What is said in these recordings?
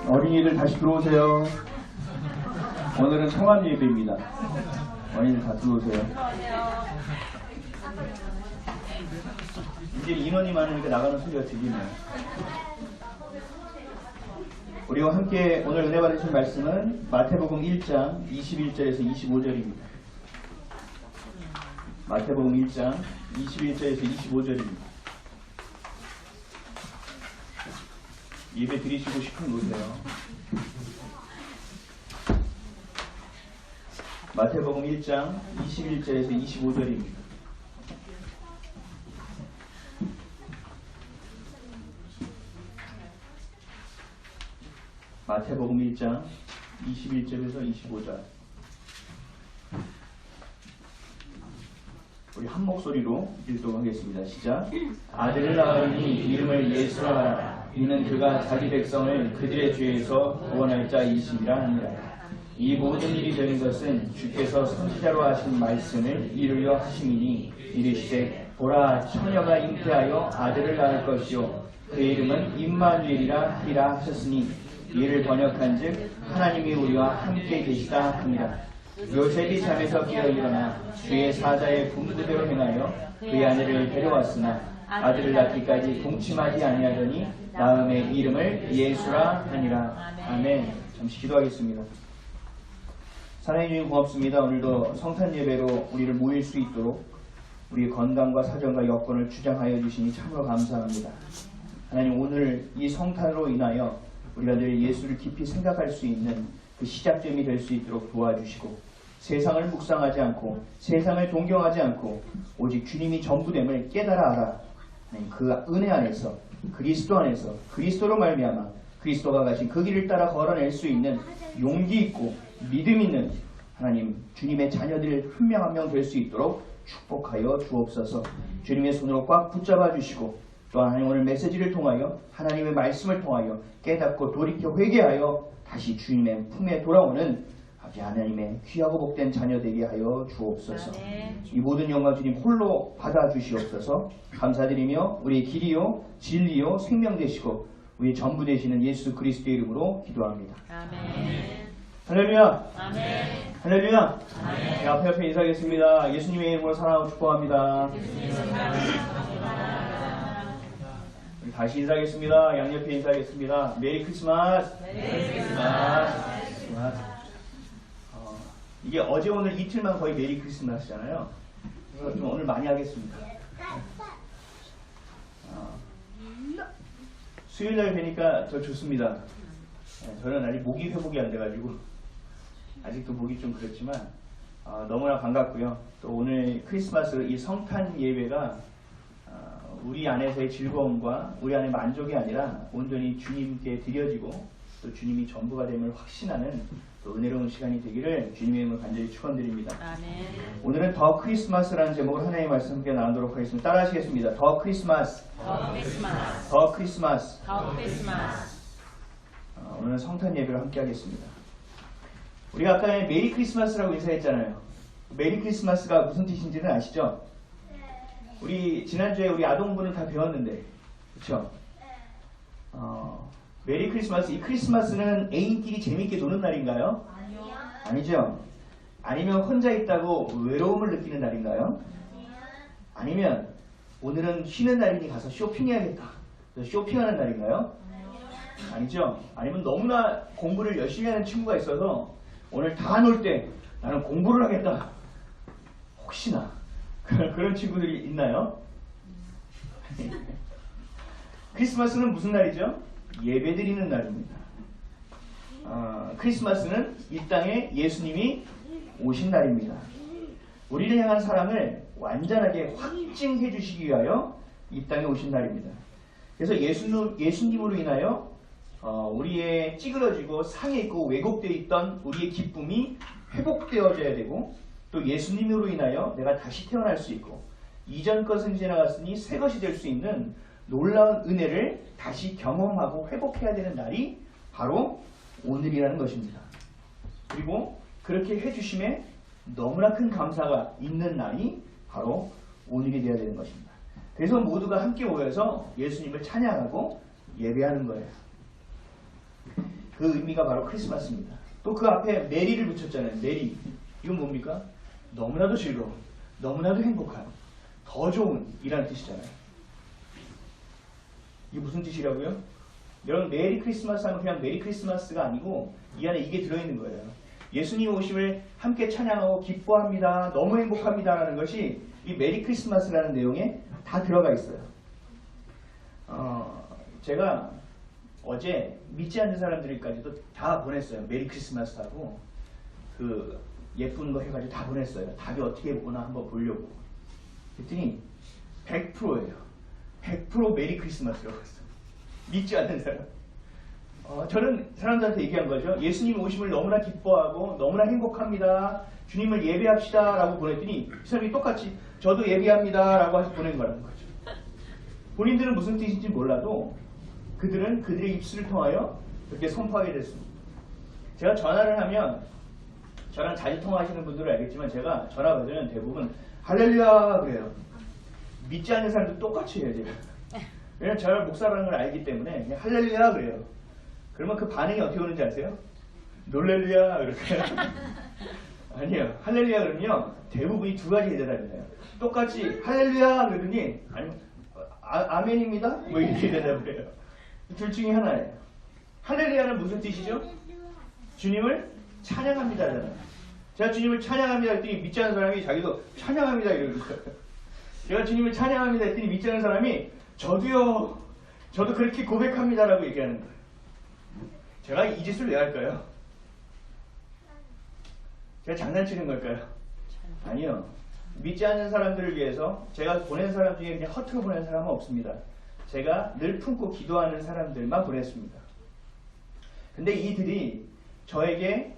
어린이들 다시 들어오세요. 오늘은 성함 예배입니다. 어린이들 다 들어오세요. 이제 인원이 많으니까 나가는 소리가 들리네요. 우리와 함께 오늘 은혜 받으신 말씀은 마태복음 1장 21절에서 25절입니다. 마태복음 1장 21절에서 25절입니다. 예배 드리시고 싶은 놓으세요. 마태복음 1장 21절에서 25절입니다. 마태복음 1장 21절에서 25절. 우리 한 목소리로 읽도록 하겠습니다. 시작. 아들을 낳으니 이름을 예수라 하라. 이는 그가 자기 백성을 그들의 죄에서 구원할 자이심이라 하니라. 이 모든 일이 되는 것은 주께서 선지자로 하신 말씀을 이루려 하심이니 이르시되 보라 처녀가 잉태하여 아들을 낳을 것이요 그의 이름은 임마누엘이라 하리라 하셨으니 이를 번역한즉 하나님이 우리와 함께 계시다 합니다. 요셉이 잠에서 깨어 일어나 주의 사자의 분부대로 행하여 그의 아내를 데려왔으나 아들을 낳기까지 동침하지 아니하더니 다음에 이름을 예수라 하니라. 아멘. 잠시 기도하겠습니다. 사랑해 주님 고맙습니다. 오늘도 성탄 예배로 우리를 모일 수 있도록 우리의 건강과 사정과 여건을 주장하여 주시니 참으로 감사합니다. 하나님, 오늘 이 성탄으로 인하여 우리가 늘 예수를 깊이 생각할 수 있는 그 시작점이 될 수 있도록 도와주시고 세상을 묵상하지 않고 세상을 동경하지 않고 오직 주님이 전부됨을 깨달아 알아 그 은혜 안에서 그리스도 안에서 그리스도로 말미암아 그리스도가 가신 그 길을 따라 걸어낼 수 있는 용기 있고 믿음 있는 하나님 주님의 자녀들 한 명 한 명 될 수 있도록 축복하여 주옵소서. 주님의 손으로 꽉 붙잡아 주시고 또한 하나님 오늘 메시지를 통하여 하나님의 말씀을 통하여 깨닫고 돌이켜 회개하여 다시 주님의 품에 돌아오는 아버지 하나님의 귀하고 복된 자녀 되게 하여 주옵소서. 이 모든 영광 주님 홀로 받아 주시옵소서. 감사드리며 우리의 길이요 진리요 생명 되시고 우리의 전부 되시는 예수 그리스도의 이름으로 기도합니다. 아멘. 할렐루야. 아멘. 할렐루야. 네, 앞에 인사하겠습니다. 예수님의 이름으로 사랑하고 축복합니다. 다시 인사하겠습니다. 양옆에 인사하겠습니다. 메리 크리스마스. 메리 크리스마스. 이게 어제 오늘 이틀만 거의 메리 크리스마스잖아요. 그래서 좀 오늘 많이 하겠습니다. 수요일날 뵈니까 더 좋습니다. 저는 아직 목이 회복이 안 돼가지고 아직도 목이 좀 그렇지만 너무나 반갑고요. 또 오늘 크리스마스 이 성탄 예배가 우리 안에서의 즐거움과 우리 안의 만족이 아니라 온전히 주님께 드려지고 또 주님이 전부가 됨을 확신하는 또 은혜로운 시간이 되기를 주님의 이름으로 간절히 축원드립니다. 아멘. 오늘은 더 크리스마스라는 제목으로 하나님의 말씀 함께 나누도록 하겠습니다. 따라 하시겠습니다. 더 크리스마스. 더 크리스마스. 더 크리스마스. 더 크리스마스. 오늘은 성탄 예배를 함께 하겠습니다. 우리가 아까 메리 크리스마스라고 인사했잖아요. 메리 크리스마스가 무슨 뜻인지는 아시죠? 우리 지난주에 우리 아동부는 다 배웠는데, 그렇죠? 메리 크리스마스. 이 크리스마스는 애인끼리 재밌게 노는 날인가요? 아니요. 아니죠. 아니면 혼자 있다고 외로움을 느끼는 날인가요? 아니면 오늘은 쉬는 날이니 가서 쇼핑해야겠다. 쇼핑하는 날인가요? 아니죠. 아니면 너무나 공부를 열심히 하는 친구가 있어서 오늘 다 놀 때 나는 공부를 하겠다. 혹시나 그런 친구들이 있나요? 크리스마스는 무슨 날이죠? 예배드리는 날입니다. 크리스마스는 이 땅에 예수님이 오신 날입니다. 우리를 향한 사랑을 완전하게 확증해 주시기 위하여 이 땅에 오신 날입니다. 그래서 예수님으로 인하여 우리의 찌그러지고 상해 있고 왜곡되어 있던 우리의 기쁨이 회복되어져야 되고 또 예수님으로 인하여 내가 다시 태어날 수 있고 이전 것은 지나갔으니 새 것이 될 수 있는 놀라운 은혜를 다시 경험하고 회복해야 되는 날이 바로 오늘이라는 것입니다. 그리고 그렇게 해주심에 너무나 큰 감사가 있는 날이 바로 오늘이 되어야 되는 것입니다. 그래서 모두가 함께 모여서 예수님을 찬양하고 예배하는 거예요. 그 의미가 바로 크리스마스입니다. 또 그 앞에 메리를 붙였잖아요. 메리. 이건 뭡니까? 너무나도 즐거운, 너무나도 행복한, 더 좋은 이라는 뜻이잖아요. 이게 무슨 뜻이라고요? 여러분, 메리 크리스마스 하면 그냥 메리 크리스마스가 아니고 이 안에 이게 들어있는 거예요. 예수님 오심을 함께 찬양하고 기뻐합니다. 너무 행복합니다라는 것이 이 메리 크리스마스라는 내용에 다 들어가 있어요. 제가 어제 믿지 않는 사람들까지도 다 보냈어요. 메리 크리스마스 하고 그 예쁜 거 해가지고 다 보냈어요. 답이 어떻게 오나 한번 보려고. 그랬더니 100%예요. 100% 메리 크리스마스라고 했어요. 믿지 않는 사람. 저는 사람들한테 얘기한 거죠. 예수님 오심을 너무나 기뻐하고 너무나 행복합니다. 주님을 예배합시다 라고 보냈더니 이 사람이 똑같이 저도 예배합니다 라고 해서 보낸 거라는 거죠. 본인들은 무슨 뜻인지 몰라도 그들은 그들의 입술을 통하여 그렇게 선포하게 됐습니다. 제가 전화를 하면 저랑 자주 통화하시는 분들은 알겠지만 제가 전화 받으면 대부분 할렐루야 그래요. 믿지 않는 사람도 똑같이 해요. 제가. 왜냐면 제가 목사라는 걸 알기 때문에 그냥 할렐루야 그래요. 그러면 그 반응이 어떻게 오는지 아세요? 놀렐루야 이렇게. 아니에요. 할렐루야 그러면요 대부분이 두 가지 대답이에요. 똑같이 할렐루야 그러더니 아니면 아멘입니다 뭐 이렇게 대답을 해요. 둘 중에 하나예요. 할렐루야는 무슨 뜻이죠? 주님을 찬양합니다잖아요. 제가 주님을 찬양합니다 했더니 믿지 않는 사람이 자기도 찬양합니다 이러는 거예요. 제가 주님을 찬양합니다 했더니 믿지 않는 사람이 저도요, 저도 그렇게 고백합니다라고 얘기하는 거예요. 제가 이 짓을 왜 할까요? 제가 장난치는 걸까요? 아니요. 믿지 않는 사람들을 위해서 제가 보낸 사람 중에 그냥 허투루 보낸 사람은 없습니다. 제가 늘 품고 기도하는 사람들만 보냈습니다. 근데 이들이 저에게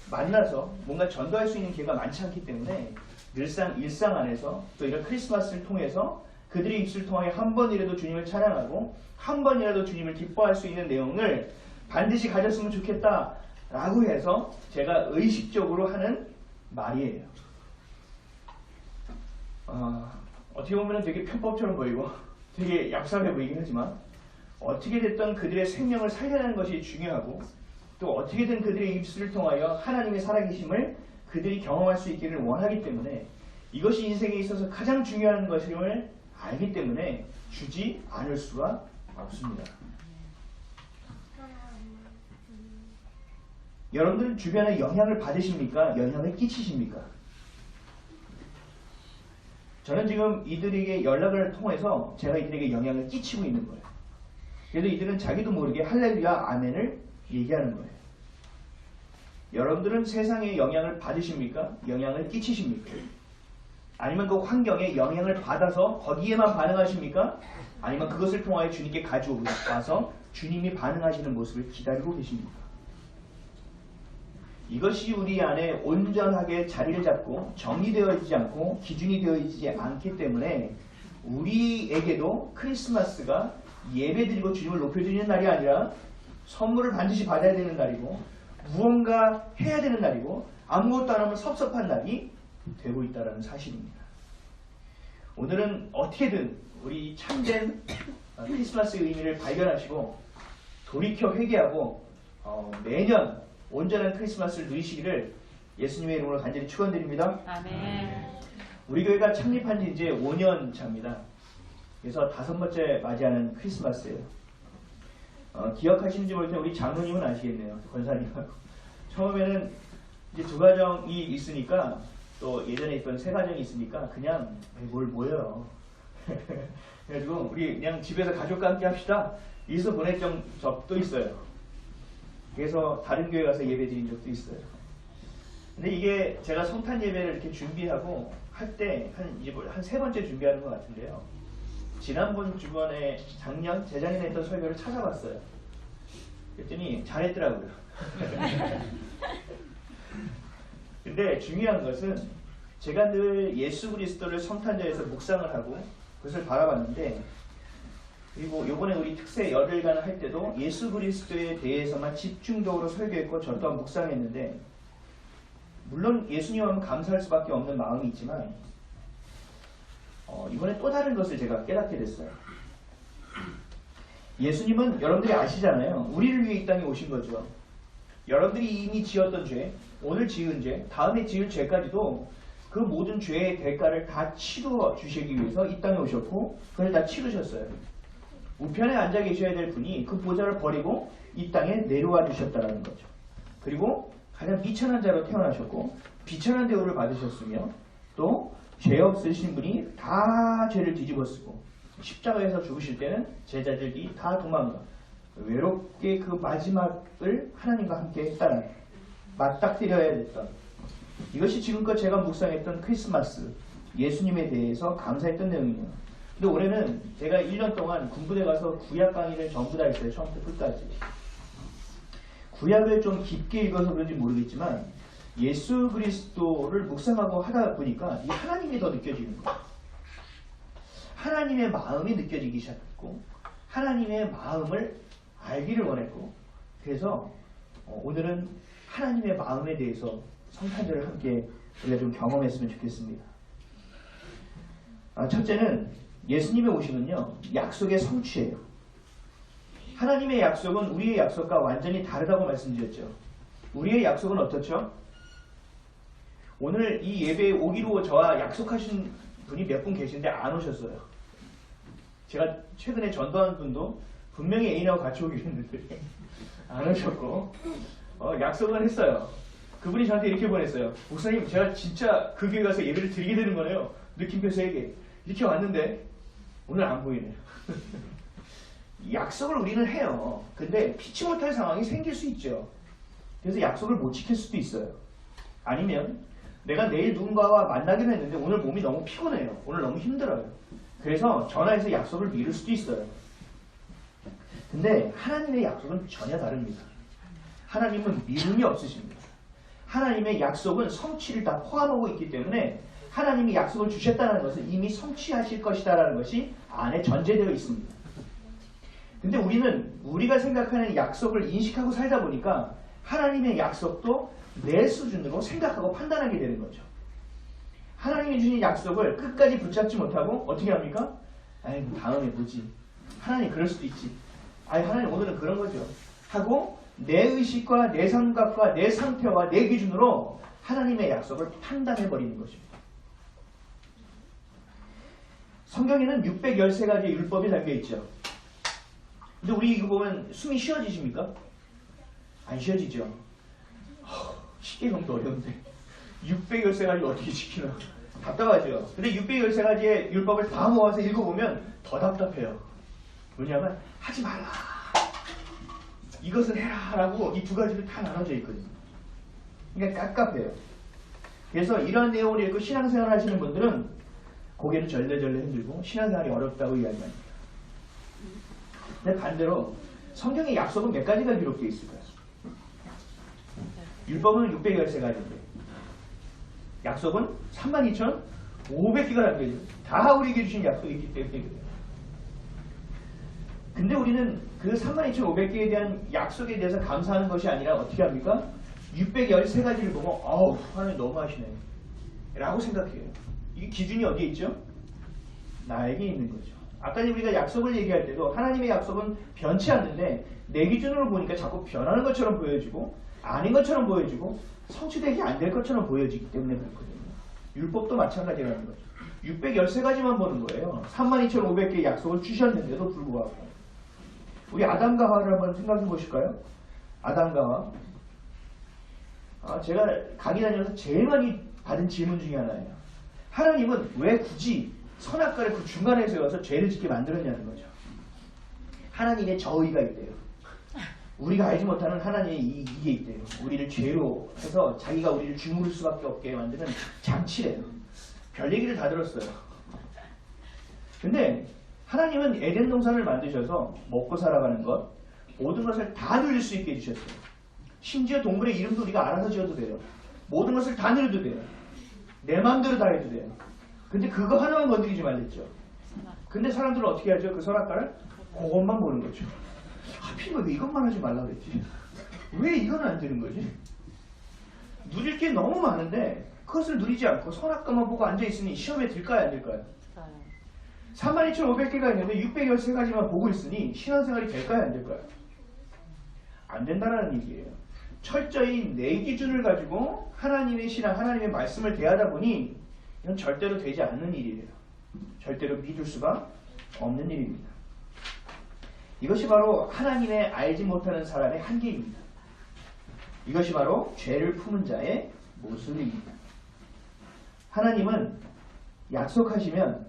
만나서 뭔가 전도할 수 있는 기회가 많지 않기 때문에 늘상 일상 안에서 또 이런 크리스마스를 통해서 그들의 입술을 통하여 한 번이라도 주님을 찬양하고 한 번이라도 주님을 기뻐할 수 있는 내용을 반드시 가졌으면 좋겠다라고 해서 제가 의식적으로 하는 말이에요. 어떻게 보면 되게 편법처럼 보이고 되게 얍삽해 보이긴 하지만 어떻게 됐든 그들의 생명을 살려내는 것이 중요하고 또 어떻게든 그들의 입술을 통하여 하나님의 살아계심을 그들이 경험할 수 있기를 원하기 때문에 이것이 인생에 있어서 가장 중요한 것임을 알기 때문에 주지 않을 수가 없습니다. 여러분들 주변에 영향을 받으십니까? 영향을 끼치십니까? 저는 지금 이들에게 연락을 통해서 제가 이들에게 영향을 끼치고 있는 거예요. 그래도 이들은 자기도 모르게 할렐루야 아멘을 얘기하는 거예요. 여러분들은 세상에 영향을 받으십니까? 영향을 끼치십니까? 아니면 그 환경에 영향을 받아서 거기에만 반응하십니까? 아니면 그것을 통하여 주님께 가져와서 주님이 반응하시는 모습을 기다리고 계십니까? 이것이 우리 안에 온전하게 자리를 잡고 정리되어 있지 않고 기준이 되어 있지 않기 때문에 우리에게도 크리스마스가 예배드리고 주님을 높여드리는 날이 아니라 선물을 반드시 받아야 되는 날이고 무언가 해야 되는 날이고 아무것도 안 하면 섭섭한 날이 되고 있다는 사실입니다. 오늘은 어떻게든 우리 참된 크리스마스의 의미를 발견하시고 돌이켜 회개하고 매년 온전한 크리스마스를 누리시기를 예수님의 이름으로 간절히 축원드립니다. 아멘. 우리 교회가 창립한 지 이제 5년 차입니다. 그래서 5번째 맞이하는 크리스마스예요. 기억하시는지 모르겠는데 우리 장로님은 아시겠네요. 권사님하고. 처음에는 이제 2가정이 있으니까 또 예전에 있던 3가정이 있으니까 그냥 뭘 모여요. 그래가지고 우리 그냥 집에서 가족과 함께 합시다. 이서 보낼 적도 있어요. 그래서 다른 교회 가서 예배 드린 적도 있어요. 근데 이게 제가 성탄 예배를 이렇게 준비하고 할 때 한 3번째 준비하는 것 같은데요. 지난번 주번에 재작년에 했던 설교를 찾아봤어요. 그랬더니 잘했더라고요. 근데 중요한 것은 제가 늘 예수 그리스도를 성탄절에서 묵상을 하고 그것을 바라봤는데 그리고 요번에 우리 특세 열흘간 할 때도 예수 그리스도에 대해서만 집중적으로 설교했고 저 또한 묵상했는데 물론 예수님 하면 감사할 수밖에 없는 마음이 있지만 이번에 또 다른 것을 제가 깨닫게 됐어요. 예수님은 여러분들이 아시잖아요. 우리를 위해 이 땅에 오신 거죠. 여러분들이 이미 지었던 죄, 오늘 지은 죄, 다음에 지을 죄까지도 그 모든 죄의 대가를 다 치루어 주시기 위해서 이 땅에 오셨고 그걸 다 치르셨어요. 우편에 앉아 계셔야 될 분이 그 보좌를 버리고 이 땅에 내려와 주셨다는 거죠. 그리고 가장 비천한 자로 태어나셨고 비천한 대우를 받으셨으며 또 죄 없으신 분이 다 죄를 뒤집어쓰고 십자가에서 죽으실 때는 제자들이 다 도망가 외롭게 그 마지막을 하나님과 함께 했다는 맞닥뜨려야 됐던 이것이 지금껏 제가 묵상했던 크리스마스 예수님에 대해서 감사했던 내용이에요. 근데 올해는 제가 1년 동안 군부대 가서 구약 강의를 전부 다 했어요. 처음부터 끝까지. 구약을 좀 깊게 읽어서 그런지 모르겠지만 예수 그리스도를 묵상하고 하다 보니까 이 하나님이 더 느껴지는 거예요. 하나님의 마음이 느껴지기 시작했고 하나님의 마음을 알기를 원했고 그래서 오늘은 하나님의 마음에 대해서 성탄절을 함께 우리가 좀 경험했으면 좋겠습니다. 첫째는 예수님의 오심은요 약속의 성취예요. 하나님의 약속은 우리의 약속과 완전히 다르다고 말씀드렸죠. 우리의 약속은 어떻죠? 오늘 이 예배에 오기로 저와 약속하신 분이 몇 분 계신데 안 오셨어요. 제가 최근에 전도한 분도 분명히 애인하고 같이 오기로 했는데 안 오셨고 약속은 했어요. 그분이 저한테 이렇게 보냈어요. 목사님 제가 진짜 그 교회 가서 예배를 드리게 되는 거네요. 느낌표 3개 이렇게 왔는데 오늘 안 보이네요. 약속을 우리는 해요. 근데 피치 못할 상황이 생길 수 있죠. 그래서 약속을 못 지킬 수도 있어요. 아니면 내가 내일 누군가와 만나기로 했는데 오늘 몸이 너무 피곤해요. 오늘 너무 힘들어요. 그래서 전화해서 약속을 미룰 수도 있어요. 근데 하나님의 약속은 전혀 다릅니다. 하나님은 미움이 없으십니다. 하나님의 약속은 성취를 다 포함하고 있기 때문에 하나님이 약속을 주셨다는 것은 이미 성취하실 것이다라는 것이 안에 전제되어 있습니다. 근데 우리는 우리가 생각하는 약속을 인식하고 살다 보니까 하나님의 약속도 내 수준으로 생각하고 판단하게 되는 거죠. 하나님이 주신 약속을 끝까지 붙잡지 못하고 어떻게 합니까? 아이 다음에 보지. 하나님 그럴 수도 있지. 아이 하나님 오늘은 그런 거죠. 하고 내 의식과 내 생각과 내 상태와 내 기준으로 하나님의 약속을 판단해버리는 것입니다. 성경에는 613가지의 율법이 담겨있죠. 근데 우리 이거 보면 숨이 쉬어지십니까? 안 쉬어지죠. 쉽게 정도 어려운데 613가지 어떻게 지키나 답답하죠. 근데 613가지의 율법을 다 모아서 읽어보면 더 답답해요. 뭐냐면 하지 말라 이것은 해라 라고 이 두 가지로 다 나눠져 있거든요. 그러니까 깝깝해요. 그래서 이런 내용을 읽고 신앙생활 하시는 분들은 고개를 절레절레 흔들고 신앙생활이 어렵다고 이야기합니다. 근데 반대로 성경의 약속은 몇 가지가 기록되어 있을까요? 율법은 613가지인데 약속은 32,500개가 담겨있어요. 다 우리에게 주신 약속이 있기 때문에 그래요. 근데 우리는 그 32,500개에 대한 약속에 대해서 감사하는 것이 아니라 어떻게 합니까? 613가지를 보고 아우 하나님 너무하시네 라고 생각해요. 이 기준이 어디에 있죠? 나에게 있는 거죠. 아까 우리가 약속을 얘기할 때도 하나님의 약속은 변치 않는데 내 기준으로 보니까 자꾸 변하는 것처럼 보여지고 아닌 것처럼 보여지고 성취되지 안 될 것처럼 보여지기 때문에 그렇거든요. 율법도 마찬가지라는 거죠. 613가지만 보는 거예요. 32,500개의 약속을 주셨는데도 불구하고. 우리 아담과 하와를 한번 생각해 보실까요? 아담과 하와. 제가 강의 다니면서 제일 많이 받은 질문 중에 하나예요. 하나님은 왜 굳이 선악과를 그 중간에 세워서 죄를 짓게 만들었냐는 거죠. 하나님의 저의가 있대요. 우리가 알지 못하는 하나님의 이게 있대요. 우리를 죄로 해서 자기가 우리를 주무를 수밖에 없게 만드는 장치래요. 별 얘기를 다 들었어요. 근데 하나님은 에덴 동산을 만드셔서 먹고 살아가는 것, 모든 것을 다 누릴 수 있게 해주셨어요. 심지어 동물의 이름도 우리가 알아서 지어도 돼요. 모든 것을 다 누려도 돼요. 내 마음대로 다 해도 돼요. 근데 그거 하나만 건드리지 말랬죠. 근데 사람들은 어떻게 하죠? 그 선악과를 그것만 보는 거죠. 하필이면 왜 이것만 하지 말라 그랬지? 왜 이건 안 되는 거지? 누릴 게 너무 많은데 그것을 누리지 않고 선악과만 보고 앉아있으니 시험에 들까요 안 들까요? 32,500개가 있는데 613가지만 보고 있으니 신앙생활이 될까요? 안 될까요? 안 된다는 얘기예요. 철저히 내 기준을 가지고 하나님의 신앙, 하나님의 말씀을 대하다 보니 이건 절대로 되지 않는 일이에요. 절대로 믿을 수가 없는 일입니다. 이것이 바로 하나님의 알지 못하는 사람의 한계입니다. 이것이 바로 죄를 품은 자의 모습입니다. 하나님은 약속하시면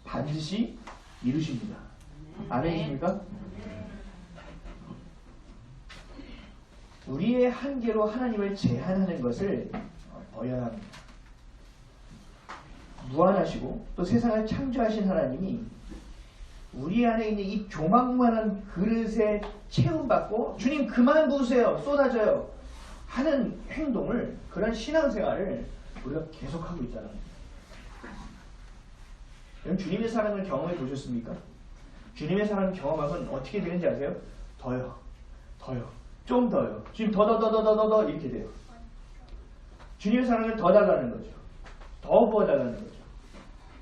반드시 이루십니다. 아멘이십니까? 우리의 한계로 하나님을 제한하는 것을 버려야 합니다. 무한하시고 또 세상을 창조하신 하나님이 우리 안에 있는 이 조망만한 그릇에 채움받고 주님 그만 부으세요, 쏟아져요 하는 행동을, 그런 신앙생활을 우리가 계속하고 있다는 겁니다. 여러분, 주님의 사랑을 경험해 보셨습니까? 주님의 사랑을 경험하면 어떻게 되는지 아세요? 더요, 더요, 좀 더요. 지금 더 이렇게 돼요. 주님의 사랑을 더 달라는 거죠. 더 부어달라는 거죠.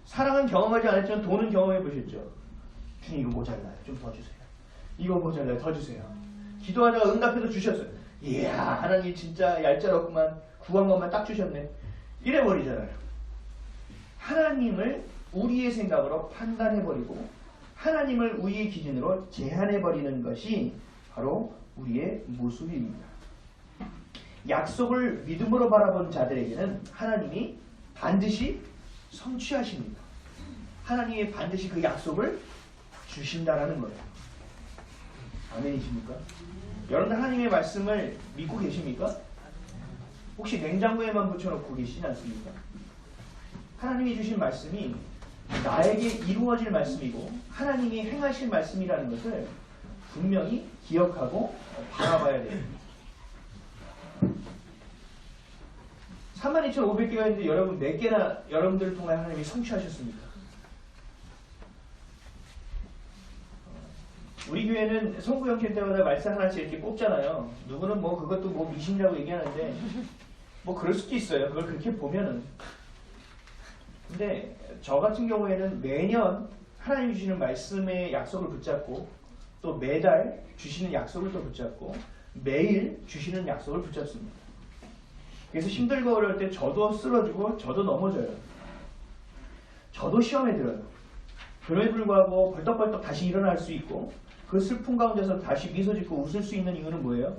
사랑은 경험하지 않았지만 돈은 경험해 보셨죠? 주님 이거 모자라요. 좀 더 주세요. 이거 모자라요. 더 주세요. 기도하다가 응답해서 주셨어요. 이야, 하나님 진짜 얄짤없구만. 구한 것만 딱 주셨네. 이래버리잖아요. 하나님을 우리의 생각으로 판단해버리고 하나님을 우리의 기준으로 제한해버리는 것이 바로 우리의 모습입니다. 약속을 믿음으로 바라본 자들에게는 하나님이 반드시 성취하십니다. 하나님이 반드시 그 약속을 주신다라는 거예요. 아멘이십니까? 여러분들 하나님의 말씀을 믿고 계십니까? 혹시 냉장고에만 붙여놓고 계시지 않습니까? 하나님이 주신 말씀이 나에게 이루어질 말씀이고 하나님이 행하실 말씀이라는 것을 분명히 기억하고 바라봐야 됩니다. 32,500개가 있는데 여러분 몇 개나 여러분들을 통해 하나님이 성취하셨습니까? 우리 교회는 성구역회 때마다 말씀 하나씩 이렇게 뽑잖아요. 누구는 뭐 그것도 뭐 미신이라고 얘기하는데 뭐 그럴 수도 있어요. 그걸 그렇게 보면은. 근데 저 같은 경우에는 매년 하나님이 주시는 말씀의 약속을 붙잡고 또 매달 주시는 약속을 또 붙잡고 매일 주시는 약속을 붙잡습니다. 그래서 힘들고 어려울 때 저도 쓰러지고 저도 넘어져요. 저도 시험에 들어요. 그럼에 불구하고 벌떡벌떡 다시 일어날 수 있고 그 슬픔 가운데서 다시 미소 짓고 웃을 수 있는 이유는 뭐예요?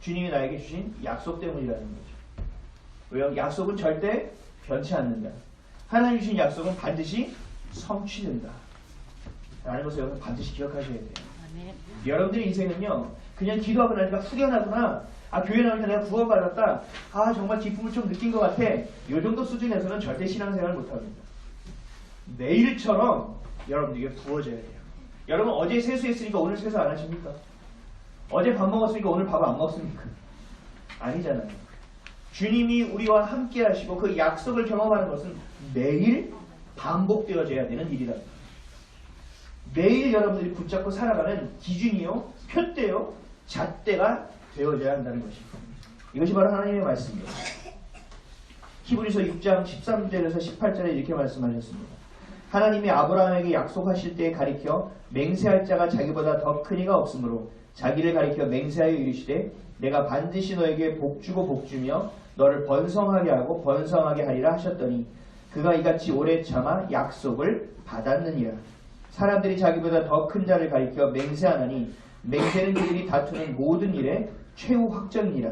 주님이 나에게 주신 약속 때문이라는 거죠. 왜요? 약속은 절대 변치 않는다. 하나님 주신 약속은 반드시 성취된다. 라는 것을 여러분 반드시 기억하셔야 돼요. 아멘. 여러분들의 인생은요, 그냥 기도하고 나니까 후련하구나. 아, 교회 나오니까 내가 구원받았다. 아, 정말 기쁨을 좀 느낀 것 같아. 이 정도 수준에서는 절대 신앙생활을 못합니다. 내일처럼 여러분들에게 부어져야 돼요. 여러분 어제 세수했으니까 오늘 세수 안 하십니까? 어제 밥 먹었으니까 오늘 밥 안 먹습니까? 아니잖아요. 주님이 우리와 함께 하시고 그 약속을 경험하는 것은 매일 반복되어져야 되는 일이다. 매일 여러분들이 붙잡고 살아가는 기준이요, 표대요, 잣대가 되어져야 한다는 것입니다. 이것이 바로 하나님의 말씀입니다. 히브리서 6장 13절에서 18절에 이렇게 말씀하셨습니다. 하나님이 아브라함에게 약속하실 때에 가리켜 맹세할 자가 자기보다 더 큰 이가 없으므로 자기를 가리켜 맹세하여 이르시되 내가 반드시 너에게 복주고 복주며 너를 번성하게 하고 번성하게 하리라 하셨더니 그가 이같이 오래 참아 약속을 받았느니라. 사람들이 자기보다 더 큰 자를 가리켜 맹세하나니 맹세는 그들이 다투는 모든 일의 최후 확정이니라.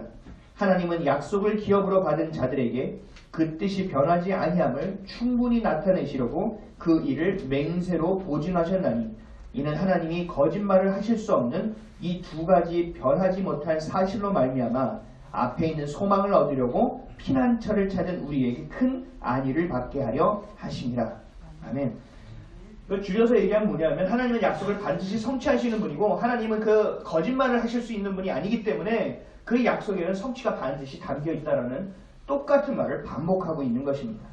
하나님은 약속을 기업으로 받은 자들에게 그 뜻이 변하지 아니함을 충분히 나타내시려고 그 일을 맹세로 보증하셨나니 이는 하나님이 거짓말을 하실 수 없는 이 두 가지 변하지 못한 사실로 말미암아 앞에 있는 소망을 얻으려고 피난처를 찾은 우리에게 큰 안위를 받게 하려 하심이라. 아멘. 줄여서 얘기하면 뭐냐면 하나님은 약속을 반드시 성취하시는 분이고 하나님은 그 거짓말을 하실 수 있는 분이 아니기 때문에 그 약속에는 성취가 반드시 담겨 있다라는 똑같은 말을 반복하고 있는 것입니다.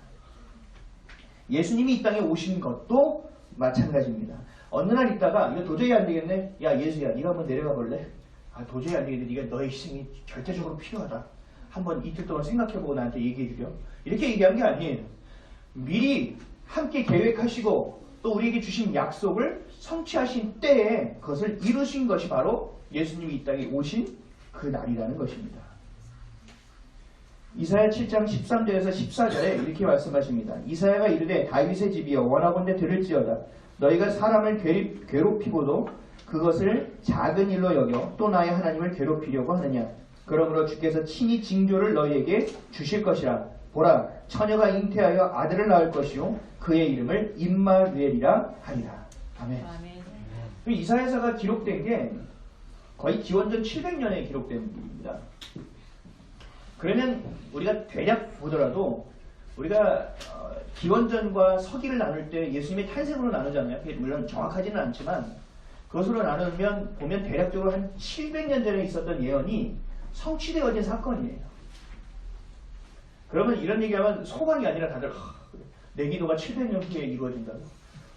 예수님이 이 땅에 오신 것도 마찬가지입니다. 어느 날 있다가 이거 도저히 안 되겠네. 야 예수야 네가 한번 내려가 볼래? 아 도저히 안 되겠네. 네가 너의 희생이 절대적으로 필요하다. 한번 이틀 동안 생각해보고 나한테 얘기해주려. 이렇게 얘기한 게 아니에요. 미리 함께 계획하시고 또 우리에게 주신 약속을 성취하신 때에 그것을 이루신 것이 바로 예수님이 이 땅에 오신 그 날이라는 것입니다. 이사야 7장 13절에서 14절에 이렇게 말씀하십니다. 이사야가 이르되 다윗의 집이여 원하건대 들을지어다. 너희가 사람을 괴롭히고도 그것을 작은 일로 여겨 또 나의 하나님을 괴롭히려고 하느냐. 그러므로 주께서 친히 징조를 너희에게 주실 것이라. 보라, 처녀가 잉태하여 아들을 낳을 것이요 그의 이름을 임마누엘이라 하리라. 아멘. 이사야서가 기록된 게 거의 기원전 700년에 기록된 일입니다. 그러면 우리가 대략 보더라도 우리가 기원전과 서기를 나눌 때 예수님의 탄생으로 나누잖아요. 그게 물론 정확하지는 않지만 그것으로 나누면 보면 대략적으로 한 700년 전에 있었던 예언이 성취되어진 사건이에요. 그러면 이런 얘기하면 소망이 아니라 다들 내 기도가 700년 후에 이루어진다고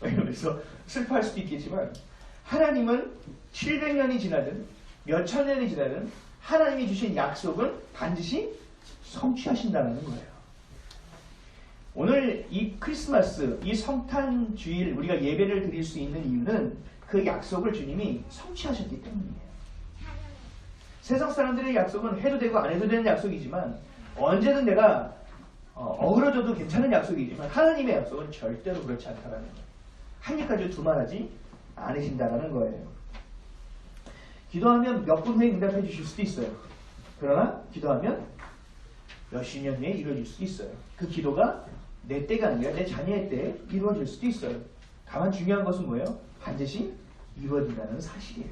이러면서 슬퍼할 수도 있겠지만 하나님은 700년이 지나든 몇천 년이 지나든 하나님이 주신 약속은 반드시 성취하신다는 거예요. 오늘 이 크리스마스, 이 성탄 주일 우리가 예배를 드릴 수 있는 이유는 그 약속을 주님이 성취하셨기 때문이에요. 세상 사람들의 약속은 해도 되고 안 해도 되는 약속이지만 언제든 내가 어그러져도 괜찮은 약속이지만 하나님의 약속은 절대로 그렇지 않다는 거예요. 한 입까지 두말하지 않으신다는 거예요. 기도하면 몇 분 후에 응답해 주실 수도 있어요. 그러나 기도하면 몇십 년 후에 이루어질 수도 있어요. 그 기도가 내 때가 아니라 내 자녀의 때에 이루어질 수도 있어요. 다만 중요한 것은 뭐예요? 반드시 이루어진다는 사실이에요.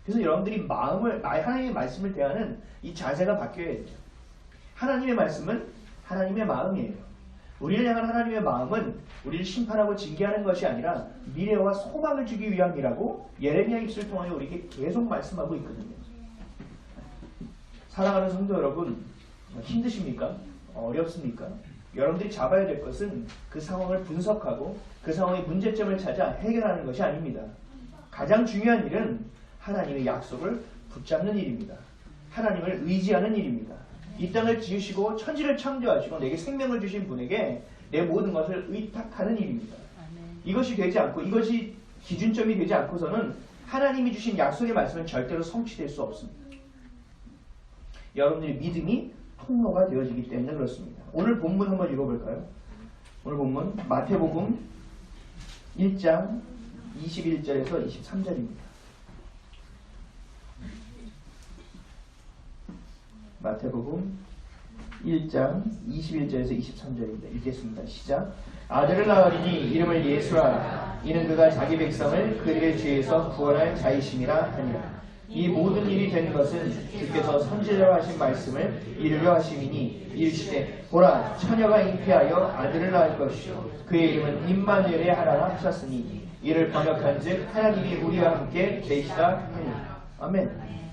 그래서 여러분들이 하나님의 말씀을 대하는 이 자세가 바뀌어야 돼요. 하나님의 말씀은 하나님의 마음이에요. 우리를 향한 하나님의 마음은 우리를 심판하고 징계하는 것이 아니라 미래와 소망을 주기 위함이라고 예레미야 입술을 통해 우리에게 계속 말씀하고 있거든요. 사랑하는 성도 여러분, 힘드십니까? 어렵습니까? 여러분들이 잡아야 될 것은 그 상황을 분석하고 그 상황의 문제점을 찾아 해결하는 것이 아닙니다. 가장 중요한 일은 하나님의 약속을 붙잡는 일입니다. 하나님을 의지하는 일입니다. 이 땅을 지으시고 천지를 창조하시고 내게 생명을 주신 분에게 내 모든 것을 의탁하는 일입니다. 이것이 되지 않고 이것이 기준점이 되지 않고서는 하나님이 주신 약속의 말씀은 절대로 성취될 수 없습니다. 여러분들의 믿음이 통로가 되어지기 때문에 그렇습니다. 오늘 본문 한번 읽어볼까요? 오늘 본문 마태복음 1장 21절에서 23절입니다. 마태복음 1장 21절에서 23절입니다. 읽겠습니다. 시작. 아들을 낳으리니 이름을 예수라 하라. 이는 그가 자기 백성을 그들의 죄에서 구원할 자이심이라 하니라. 이 모든 일이 된 것은 주께서 선지자로 하신 말씀을 이루려 하심이니 이르시되 보라 처녀가 잉태하여 아들을 낳을 것이요 그의 이름은 임마누엘의 하나라 하셨으니 이를 번역한즉 하나님이 우리와 함께 계시다 하니. 아멘.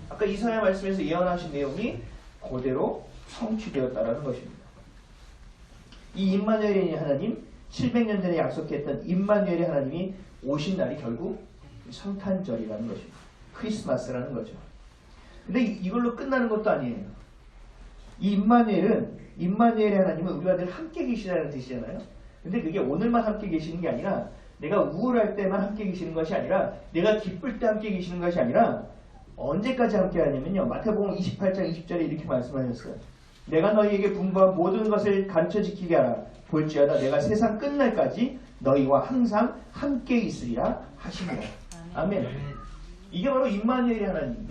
아까 이사야 말씀에서 예언하신 내용이 그대로 성취되었다라는 것입니다. 이 임마누엘의 하나님, 700년 전에 약속했던 임마누엘의 하나님이 오신 날이 결국 성탄절이라는 것입니다. 크리스마스라는 거죠. 근데 이걸로 끝나는 것도 아니에요. 이 임마누엘의 하나님은 우리와 늘 함께 계시다는 뜻이잖아요. 근데 그게 오늘만 함께 계시는 게 아니라 내가 우울할 때만 함께 계시는 것이 아니라 내가 기쁠 때 함께 계시는 것이 아니라 언제까지 함께 하냐면요. 마태복음 28장 20절에 이렇게 말씀하셨어요. 내가 너희에게 분부한 모든 것을 가르쳐 지키게 하라. 볼지어다 내가 세상 끝날까지 너희와 항상 함께 있으리라 하시니라. 아멘. 이게 바로 임마누엘의 하나님.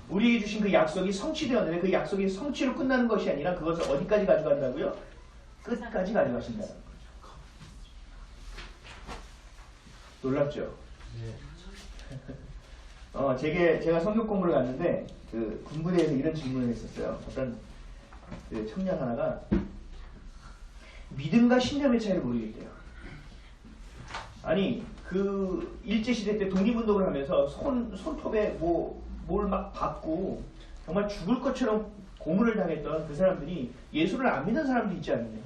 우리에게 주신 그 약속이 성취되었는데 그 약속이 성취로 끝나는 것이 아니라 그것을 어디까지 가져간다고요? 끝까지 가져가신다는 거죠. 놀랍죠? 제가 성경 공부를 갔는데 그 군부대에서 이런 질문을 했었어요. 어떤 그 청년 하나가 믿음과 신념의 차이를 모르겠대요. 아니 그 일제시대 때 독립운동을 하면서 손톱에 뭘 막 받고 정말 죽을 것처럼 고문을 당했던 그 사람들이 예수를 안 믿는 사람도 있지 않느냐.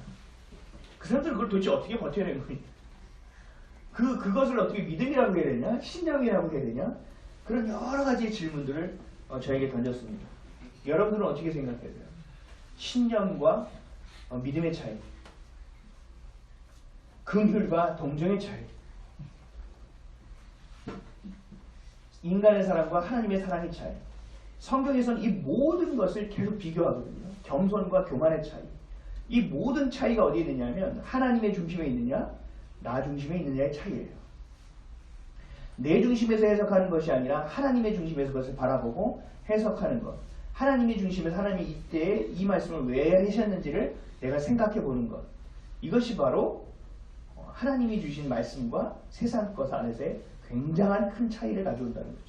그 사람들은 그걸 도대체 어떻게 버텨낸 거니? 그것을 어떻게 믿음이라고 해야 되냐? 신념이라고 해야 되냐? 그런 여러 가지의 질문들을 저에게 던졌습니다. 여러분들은 어떻게 생각하세요? 신념과 믿음의 차이, 긍휼과 동정의 차이, 인간의 사랑과 하나님의 사랑의 차이. 성경에서는 이 모든 것을 계속 비교하거든요. 겸손과 교만의 차이. 이 모든 차이가 어디에 있느냐면 하나님의 중심에 있느냐, 나 중심에 있느냐의 차이예요. 내 중심에서 해석하는 것이 아니라 하나님의 중심에서 그것을 바라보고 해석하는 것. 하나님의 중심에서 하나님이 이때에 이 말씀을 왜 하셨는지를 내가 생각해 보는 것. 이것이 바로 하나님이 주신 말씀과 세상 것 안에서의 굉장한 큰 차이를 가져온다는 거죠.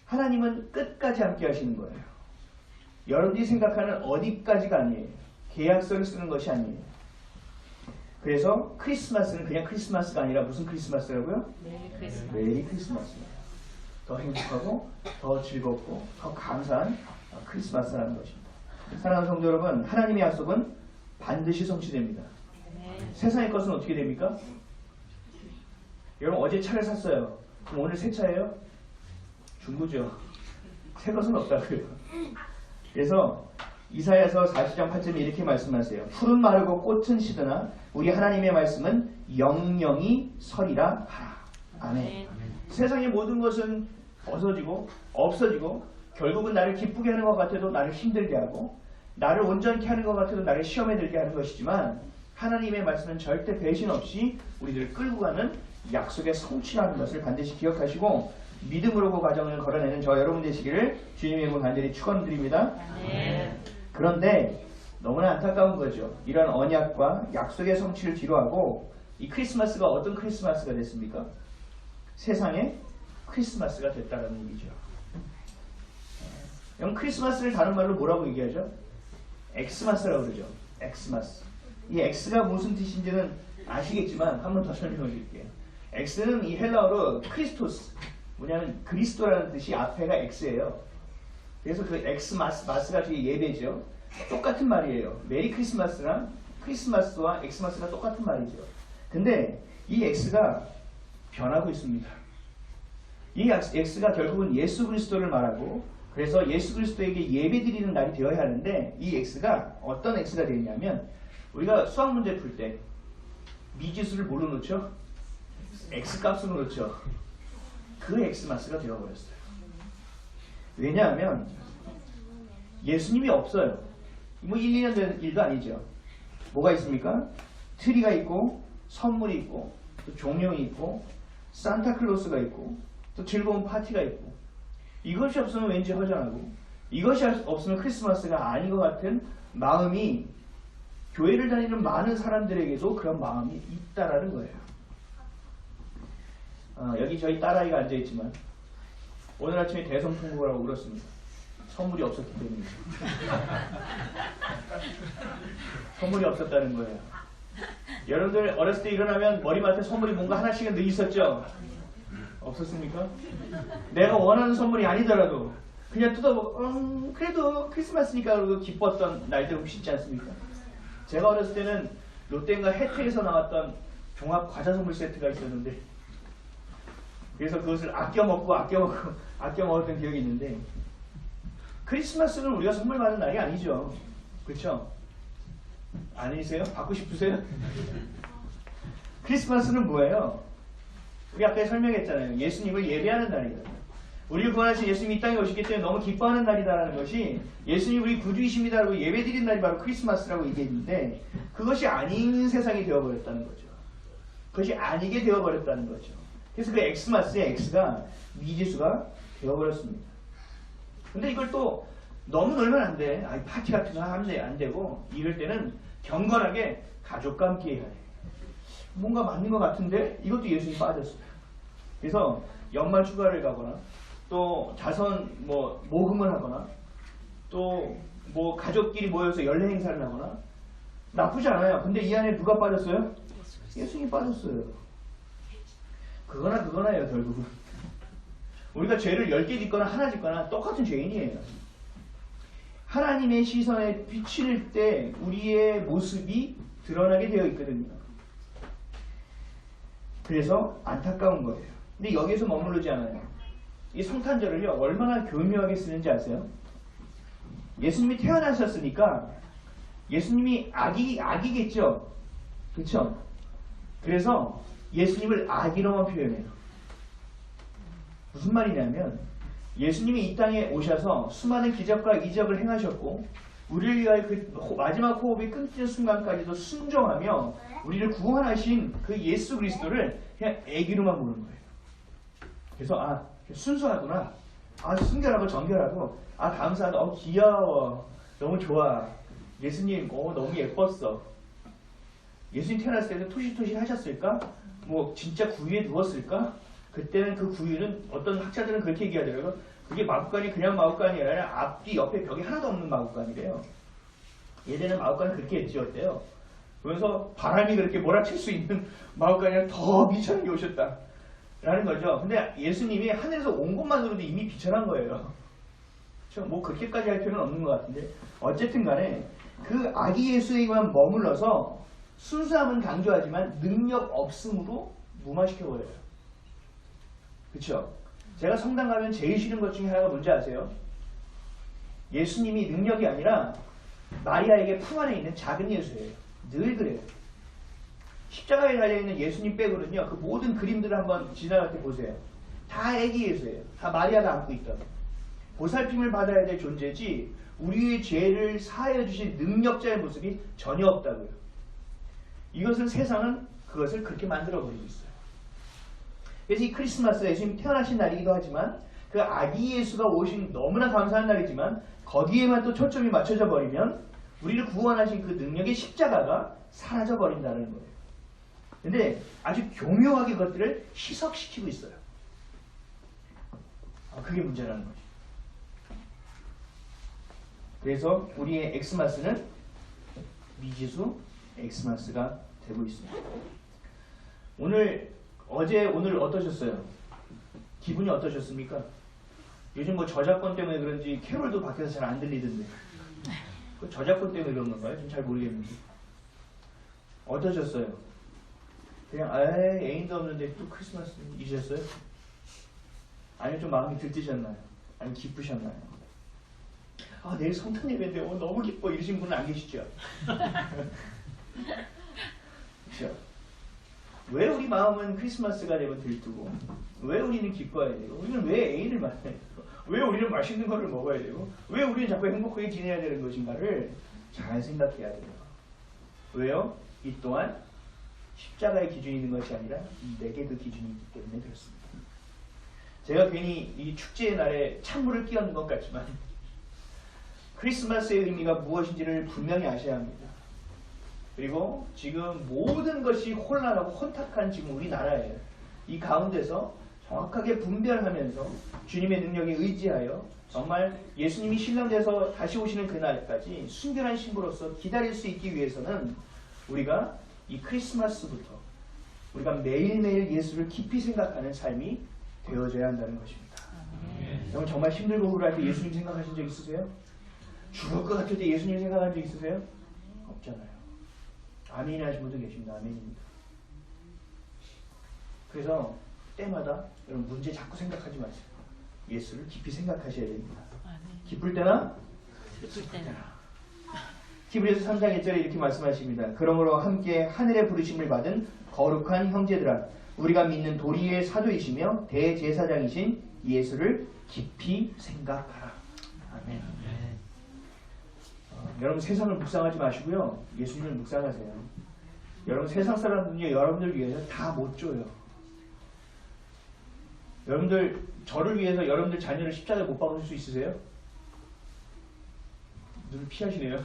하나님은 끝까지 함께 하시는 거예요. 여러분들이 생각하는 어디까지가 아니에요. 계약서를 쓰는 것이 아니에요. 그래서 크리스마스는 그냥 크리스마스가 아니라 무슨 크리스마스라고요? 메리 크리스마스. 메리 크리스마스예요. 더 행복하고 더 즐겁고 더 감사한 크리스마스라는 것입니다. 사랑하는 성도 여러분, 하나님의 약속은 반드시 성취됩니다. 세상의 것은 어떻게 됩니까? 여러분 어제 차를 샀어요. 그럼 오늘 새 차예요? 중고죠. 새 것은 없다고요. 그래서 이사야서 40장 8절에 이렇게 말씀하세요. 풀은 마르고 꽃은 시드나 우리 하나님의 말씀은 영영이 서리라 하라. 아멘. 세상의 모든 것은 벗어지고 없어지고 결국은 나를 기쁘게 하는 것 같아도 나를 힘들게 하고 나를 온전케 하는 것 같아도 나를 시험에 들게 하는 것이지만 하나님의 말씀은 절대 배신 없이 우리들을 끌고 가는 약속의 성취라는 것을 반드시 기억하시고 믿음으로 그 과정을 걸어내는 저 여러분 되시기를 주님의 이름으로 간절히 축원드립니다. 그런데 너무나 안타까운 거죠. 이런 언약과 약속의 성취를 뒤로하고 이 크리스마스가 어떤 크리스마스가 됐습니까? 세상의 크리스마스가 됐다는 얘기죠. 여러분 크리스마스를 다른 말로 뭐라고 얘기하죠? 엑스마스라고 그러죠. 엑스마스. 이 X가 무슨 뜻인지는 아시겠지만 한 번 더 설명해 드릴게요. X는 이 헬라어로 크리스토스, 뭐냐면 그리스도라는 뜻이 앞에가 X예요. 그래서 그 엑스마스가 뒤에 예배죠. 똑같은 말이에요. 메리 크리스마스랑 크리스마스와 엑스마스가 똑같은 말이죠. 근데 이 X가 변하고 있습니다. 이 X가 결국은 예수 그리스도를 말하고 그래서 예수 그리스도에게 예배 드리는 날이 되어야 하는데 이 X가 어떤 X가 되냐면 우리가 수학 문제 풀 때 미지수를 뭘로 놓죠? X값으로 놓죠. 그 X마스가 되어버렸어요. 왜냐하면 예수님이 없어요. 뭐 1, 2년 된 일도 아니죠. 뭐가 있습니까? 트리가 있고 선물이 있고 또 종령이 있고 산타클로스가 있고 또 즐거운 파티가 있고 이것이 없으면 왠지 허전하고 이것이 없으면 크리스마스가 아닌 것 같은 마음이 교회를 다니는 많은 사람들에게도 그런 마음이 있다라는 거예요. 여기 저희 딸아이가 앉아있지만 오늘 아침에 대성통곡을 하고 울었습니다. 선물이 없었기 때문이죠. 선물이 없었다는 거예요. 여러분들 어렸을 때 일어나면 머리맡에 선물이 뭔가 하나씩은 늘 있었죠? 없었습니까? 내가 원하는 선물이 아니더라도 그냥 뜯어보고 그래도 크리스마스니까 그러고 기뻤던 날들 혹시 있지 않습니까? 제가 어렸을 때는 롯데인가 혜택에서 나왔던 종합 과자 선물 세트가 있었는데 그래서 그것을 아껴 먹었던 기억이 있는데 크리스마스는 우리가 선물 받는 날이 아니죠. 그렇죠? 아니세요? 받고 싶으세요? 크리스마스는 뭐예요? 우리 아까 설명했잖아요. 예수님을 예배하는 날이거든요. 우리를 구원하신 예수님이 이 땅에 오시기 때문에 너무 기뻐하는 날이다라는 것이 예수님 우리 구주이십니다라고 예배드리는 날이 바로 크리스마스라고 얘기했는데 그것이 아닌 세상이 되어버렸다는 거죠. 그것이 아니게 되어버렸다는 거죠. 그래서 그 엑스마스의 X가 미지수가 되어버렸습니다. 근데 이걸 또 너무 놀면 안 돼. 파티 같은 거 하면 안 되고 이럴 때는 경건하게 가족과 함께 해야 돼. 뭔가 맞는 것 같은데 이것도 예수님이 빠졌어요. 그래서 연말 휴가를 가거나 또 자선 모금을 하거나 또 가족끼리 모여서 연례 행사를 하거나 나쁘지 않아요. 근데 이 안에 누가 빠졌어요? 예수님이 빠졌어요. 그거나예요 결국은. 우리가 죄를 10개 짓거나 하나 짓거나 똑같은 죄인이에요. 하나님의 시선에 비칠 때 우리의 모습이 드러나게 되어 있거든요. 그래서 안타까운 거예요. 근데 여기에서 머무르지 않아요. 이 성탄절을요 얼마나 교묘하게 쓰는지 아세요? 예수님이 태어나셨으니까 예수님이 아기겠죠? 그렇죠? 그래서 예수님을 아기로만 표현해요. 무슨 말이냐면 예수님이 이 땅에 오셔서 수많은 기적과 이적을 행하셨고 우리를 위하여 그 마지막 호흡이 끊기는 순간까지도 순종하며 우리를 구원하신 그 예수 그리스도를 그냥 애기로만 보는 거예요. 그래서 순수하구나, 순결하고 정결하고, 감사하다, 귀여워, 너무 좋아, 예수님 너무 예뻤어. 예수님 태어났을 때는 토실토실 하셨을까? 뭐 진짜 구유에 누웠을까? 그때는 그 구유는 어떤 학자들은 그렇게 얘기하더라고요. 그게 마구간이 그냥 마구간이 아니라 앞뒤 옆에 벽이 하나도 없는 마구간이래요. 예전에 마구간을 그렇게 지었대요. 그래서 바람이 그렇게 몰아칠 수 있는 마구간이 더 비천하게 오셨다 라는 거죠. 근데 예수님이 하늘에서 온 것만으로도 이미 비천한 거예요. 뭐 그렇게까지 할 필요는 없는 것 같은데, 어쨌든 간에 그 아기 예수에게만 머물러서 순수함은 강조하지만 능력 없음으로 무마시켜버려요. 그쵸? 제가 성당 가면 제일 싫은 것 중에 하나가 뭔지 아세요? 예수님이 능력이 아니라 마리아에게 품 안에 있는 작은 예수예요. 늘 그래요. 십자가에 달려있는 예수님 빼고는요, 그 모든 그림들을 한번 지나갈 때 보세요. 다 애기 예수예요. 다 마리아가 안고 있던. 보살핌을 받아야 될 존재지 우리의 죄를 사하여 주신 능력자의 모습이 전혀 없다고요. 이것을 세상은 그것을 그렇게 만들어버리고 있어요. 그래서 이 크리스마스, 예수님 태어나신 날이기도 하지만 그 아기 예수가 오신 너무나 감사한 날이지만 거기에만 또 초점이 맞춰져 버리면 우리를 구원하신 그 능력의 십자가가 사라져 버린다는 거예요. 근데 아주 교묘하게 그것들을 희석시키고 있어요. 그게 문제라는 거죠. 그래서 우리의 엑스마스는 미지수 엑스마스가 되고 있습니다. 오늘 어떠셨어요? 기분이 어떠셨습니까? 요즘 뭐 저작권 때문에 그런지 캐롤도 밖에서 잘 안 들리던데. 그 저작권 때문에 그런 건가요? 좀 잘 모르겠는데. 어떠셨어요? 그냥 애인도 없는데 또 크리스마스 이셨어요? 아니면 좀 마음이 들뜨셨나요? 아니면 기쁘셨나요? 내일 성탄 예배인데 너무 기뻐 이러신 분은 안 계시죠? 그렇죠? 왜 우리 마음은 크리스마스가 되면 들뜨고, 왜 우리는 기뻐해야 되고, 우리는 왜 애인을 만나야 되고, 왜 우리는 맛있는 거를 먹어야 되고, 왜 우리는 자꾸 행복하게 지내야 되는 것인가를 잘 생각해야 돼요. 왜요? 이 또한 십자가의 기준이 있는 것이 아니라 내게 그 기준이 있기 때문에 그렇습니다. 제가 괜히 이 축제의 날에 찬물을 끼얹는 것 같지만 크리스마스의 의미가 무엇인지를 분명히 아셔야 합니다. 그리고 지금 모든 것이 혼란하고 혼탁한 지금 우리나라에 이 가운데서 정확하게 분별하면서 주님의 능력에 의지하여 정말 예수님이 신랑돼서 다시 오시는 그날까지 순결한 신부로서 기다릴 수 있기 위해서는 우리가 이 크리스마스부터 우리가 매일매일 예수를 깊이 생각하는 삶이 되어져야 한다는 것입니다. 여러분 정말 힘들고 우울할 때 예수님 생각하신 적 있으세요? 죽을 것 같을 때 예수님 생각한 적 있으세요? 없잖아요. 아멘 하신 분도 계십니다. 아멘입니다. 그래서 때마다 여러분 문제 자꾸 생각하지 마세요. 예수를 깊이 생각하셔야 됩니다. 기쁠 때나 기쁠 때나. 히브리서 3장 1절에 이렇게 말씀하십니다. 그러므로 함께 하늘의 부르심을 받은 거룩한 형제들아, 우리가 믿는 도리의 사도이시며 대제사장이신 예수를 깊이 생각하라. 아멘. 여러분 세상을 묵상하지 마시고요. 예수님을 묵상하세요. 여러분 세상 사람들은요, 여러분들 위해서 다 못 줘요. 여러분들 저를 위해서 여러분들 자녀를 십자가에 못 박으실 수 있으세요? 눈을 피하시네요.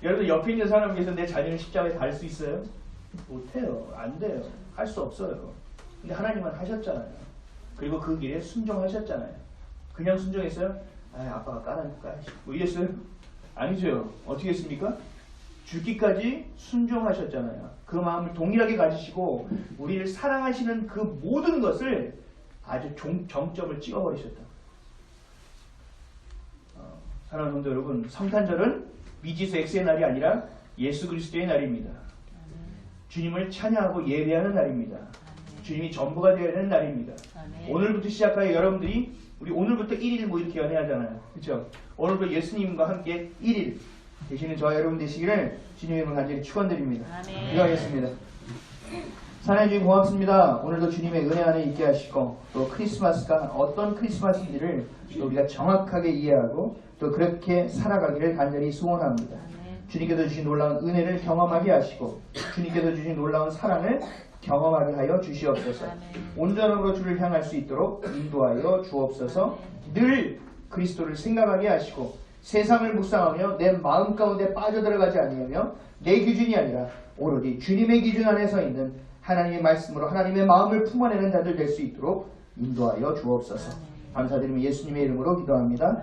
여러분 옆에 있는 사람 위해서 내 자녀를 십자가에 달 수 있어요? 못해요. 안 돼요. 할 수 없어요. 근데 하나님은 하셨잖아요. 그리고 그 길에 순종하셨잖아요. 그냥 순종했어요? 아빠가 까라니까 뭐 이랬어요? 아니죠. 어떻게 했습니까? 죽기까지 순종하셨잖아요. 그 마음을 동일하게 가지시고 우리를 사랑하시는 그 모든 것을 아주 정점을 찍어버리셨다. 사랑하는 성도 여러분, 성탄절은 미지수 X의 날이 아니라 예수 그리스도의 날입니다. 주님을 찬양하고 예배하는 날입니다. 주님이 전부가 되어야 되는 날입니다. 오늘부터 시작하여 여러분들이 우리 오늘부터 1일 뭐 이렇게 연애하잖아요. 그렇죠? 오늘부터 예수님과 함께 1일 되시는 저와 여러분 되시기를 주님의 이름으로 간절히 축원드립니다. 기도하겠습니다. 사랑해 주님 고맙습니다. 오늘도 주님의 은혜 안에 있게 하시고 또 크리스마스가 어떤 크리스마스인지를 또 우리가 정확하게 이해하고 또 그렇게 살아가기를 간절히 소원합니다. 주님께서 주신 놀라운 은혜를 경험하게 하시고 주님께서 주신 놀라운 사랑을 경험하게 하여 주시옵소서. 온전함으로 주를 향할 수 있도록 인도하여 주옵소서. 늘 그리스도를 생각하게 하시고 세상을 묵상하며 내 마음 가운데 빠져들어가지 아니하며 내 기준이 아니라 오로지 주님의 기준 안에 서 있는 하나님의 말씀으로 하나님의 마음을 품어내는 자들 될 수 있도록 인도하여 주옵소서. 감사드리며 예수님의 이름으로 기도합니다.